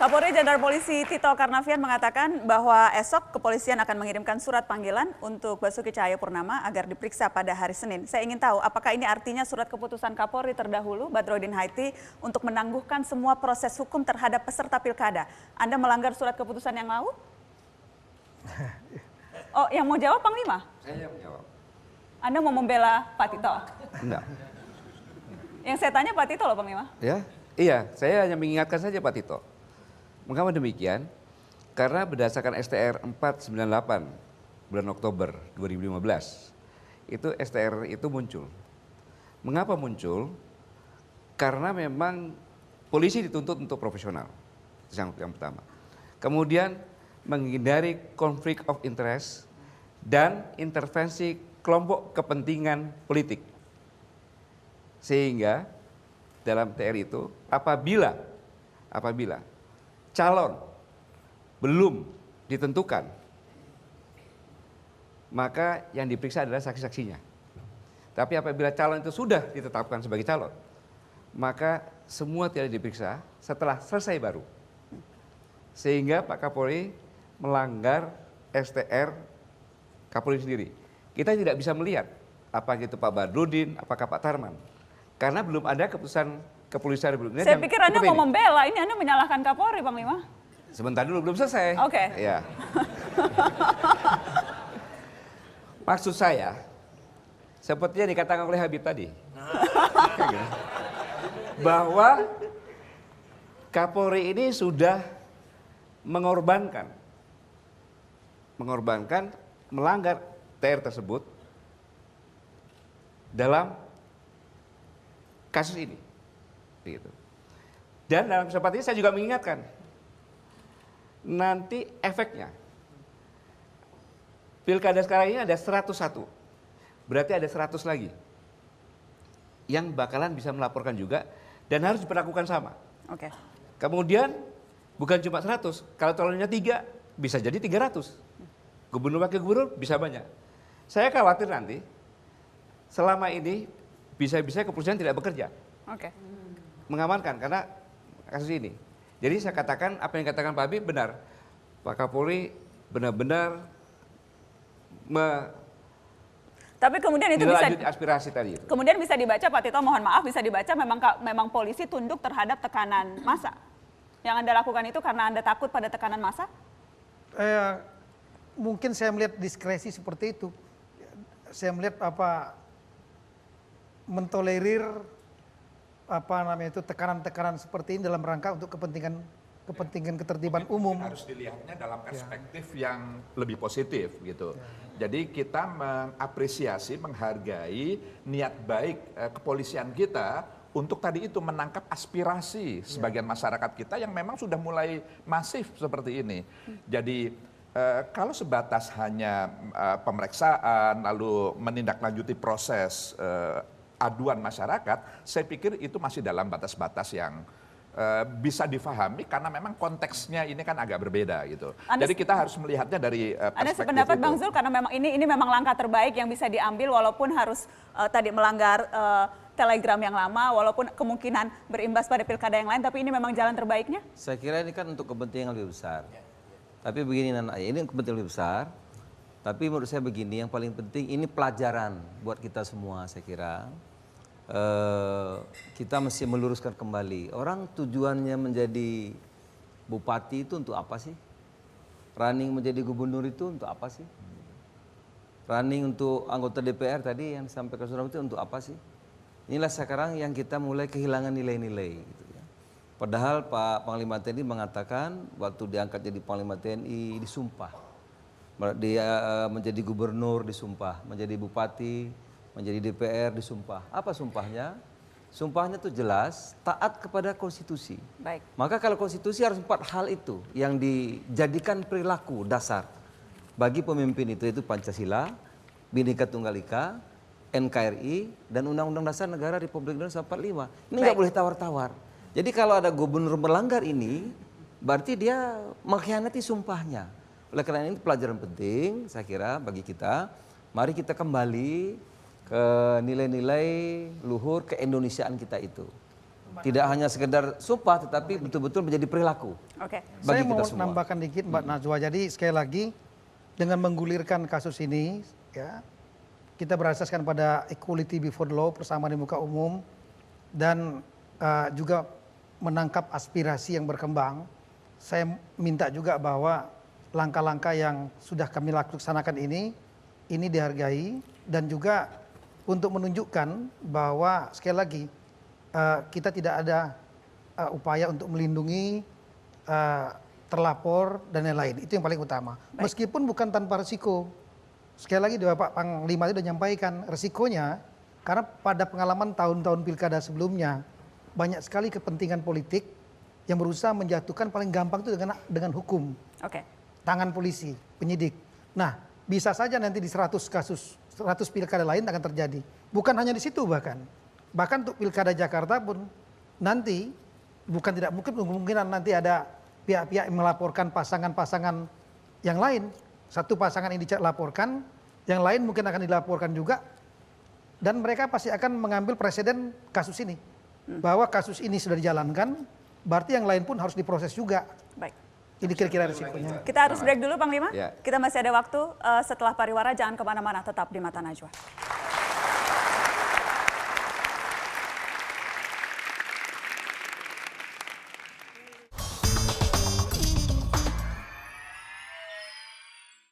Kapolri Jenderal Polisi Tito Karnavian mengatakan bahwa esok kepolisian akan mengirimkan surat panggilan untuk Basuki Cahayapurnama agar diperiksa pada hari Senin. Saya ingin tahu apakah ini artinya surat keputusan Kapolri terdahulu, Badrodin Haiti, untuk menangguhkan semua proses hukum terhadap peserta pilkada. Anda melanggar surat keputusan yang lalu? Oh, yang mau jawab Panglima? Saya yang menjawab. Anda mau membela Pak Tito? Enggak. Yang saya tanya Pak Tito loh Panglima. Ya, iya, saya hanya mengingatkan saja Pak Tito. Mengapa demikian? Karena berdasarkan STR 498 bulan Oktober 2015, itu STR itu muncul. Mengapa muncul? Karena memang polisi dituntut untuk profesional. Itu yang pertama. Kemudian menghindari konflik of interest dan intervensi kelompok kepentingan politik. Sehingga dalam TR itu apabila calon belum ditentukan, maka yang diperiksa adalah saksi-saksinya. Tapi apabila calon itu sudah ditetapkan sebagai calon, maka semua tidak diperiksa setelah selesai baru. Sehingga Pak Kapolri melanggar STR Kapolri sendiri. Kita tidak bisa melihat apakah itu Pak Badrodin, apakah Pak Tarman. Karena belum ada keputusan kepolisian Republik Indonesia. Saya pikir Anda mau membela, ini Anda menyalahkan Kapolri, Panglima. Sebentar dulu, belum selesai. Oke. Ya. Maksud saya, seperti yang dikatakan oleh Habib tadi, bahwa Kapolri ini sudah mengorbankan melanggar TR tersebut dalam kasus ini. Gitu. Dan dalam kesempatan ini saya juga mengingatkan, nanti efeknya, pilkada sekarang ini ada 101, berarti ada 100 lagi yang bakalan bisa melaporkan juga dan harus diperlakukan sama. Oke. Kemudian bukan cuma 100, kalau calonnya 3 bisa jadi 300. Gubernur wakil gubernur bisa banyak. Saya khawatir nanti selama ini bisa-bisa kepolisian tidak bekerja. Oke. Mengamankan karena kasus ini. Jadi saya katakan apa yang dikatakan Pak Habib benar. Pak Kapolri benar-benar tapi kemudian itu bisa aspirasi tadi itu. Kemudian bisa dibaca Pak Tito, mohon maaf, bisa dibaca memang polisi tunduk terhadap tekanan massa. Yang Anda lakukan itu karena Anda takut pada tekanan massa? Mungkin saya melihat diskresi seperti itu. Saya melihat mentolerir tekanan-tekanan seperti ini dalam rangka untuk kepentingan ketertiban umum. Harus dilihatnya dalam perspektif yang lebih positif gitu. Jadi kita mengapresiasi, menghargai niat baik kepolisian kita untuk tadi itu menangkap aspirasi sebagian masyarakat kita yang memang sudah mulai masif seperti ini. Jadi kalau sebatas hanya pemeriksaan lalu menindaklanjuti proses aduan masyarakat, saya pikir itu masih dalam batas-batas yang bisa difahami karena memang konteksnya ini kan agak berbeda gitu. Jadi kita harus melihatnya dari perspektif Anda sependapat itu. Bang Zul karena memang ini memang langkah terbaik yang bisa diambil walaupun harus tadi melanggar telegram yang lama, walaupun kemungkinan berimbas pada pilkada yang lain, tapi ini memang jalan terbaiknya? Saya kira ini kan untuk kepentingan lebih besar. Tapi begini Nana, ini kepentingan lebih besar. Tapi menurut saya begini, yang paling penting ini pelajaran buat kita semua saya kira. Kita mesti meluruskan kembali. Orang tujuannya menjadi bupati itu untuk apa sih? Running menjadi gubernur itu untuk apa sih? Running untuk anggota DPR tadi yang disampaikan Saudara itu untuk apa sih? Inilah sekarang yang kita mulai kehilangan nilai-nilai. Gitu ya. Padahal Pak Panglima TNI mengatakan waktu diangkat jadi Panglima TNI disumpah. Dia menjadi gubernur disumpah, menjadi bupati, menjadi DPR disumpah. Apa sumpahnya? Sumpahnya itu jelas taat kepada konstitusi. Baik. Maka kalau konstitusi harus 4 hal itu yang dijadikan perilaku dasar bagi pemimpin itu Pancasila, Bhinneka Tunggal Ika, NKRI dan Undang-Undang Dasar Negara Republik Indonesia 45. Ini nggak boleh tawar-tawar. Jadi kalau ada gubernur melanggar ini, berarti dia mengkhianati sumpahnya. Oleh karena ini pelajaran penting saya kira bagi kita. Mari kita kembali ke nilai-nilai luhur keindonesiaan kita itu. Tidak hanya sekedar sumpah, tetapi betul-betul menjadi perilaku. Oke. Saya bagi mau kita semua. nambahkan dikit Mbak Najwa. Jadi sekali lagi dengan menggulirkan kasus ini, ya, kita berasaskan pada equality before the law, persamaan di muka umum, dan juga menangkap aspirasi yang berkembang. Saya minta juga bahwa langkah-langkah yang sudah kami laksanakan ini dihargai, dan juga untuk menunjukkan bahwa sekali lagi kita tidak ada upaya untuk melindungi terlapor dan lain-lain. Itu yang paling utama. Baik. Meskipun bukan tanpa resiko. Sekali lagi Bapak Panglima itu sudah menyampaikan resikonya, karena pada pengalaman tahun-tahun pilkada sebelumnya banyak sekali kepentingan politik yang berusaha menjatuhkan paling gampang itu dengan hukum. Oke. Tangan polisi, penyidik. Nah, bisa saja nanti di 100 kasus, 100 pilkada lain akan terjadi. Bukan hanya di situ bahkan. Bahkan untuk pilkada Jakarta pun nanti bukan tidak mungkin, kemungkinan nanti ada pihak-pihak yang melaporkan pasangan-pasangan yang lain. Satu pasangan ini dilaporkan, yang lain mungkin akan dilaporkan juga. Dan mereka pasti akan mengambil presiden kasus ini. Bahwa kasus ini sudah dijalankan, berarti yang lain pun harus diproses juga. Baik. Ini kira-kira risikonya. Kita harus break dulu Panglima. Ya. Kita masih ada waktu. Setelah pariwara jangan kemana-mana, tetap di Mata Najwa.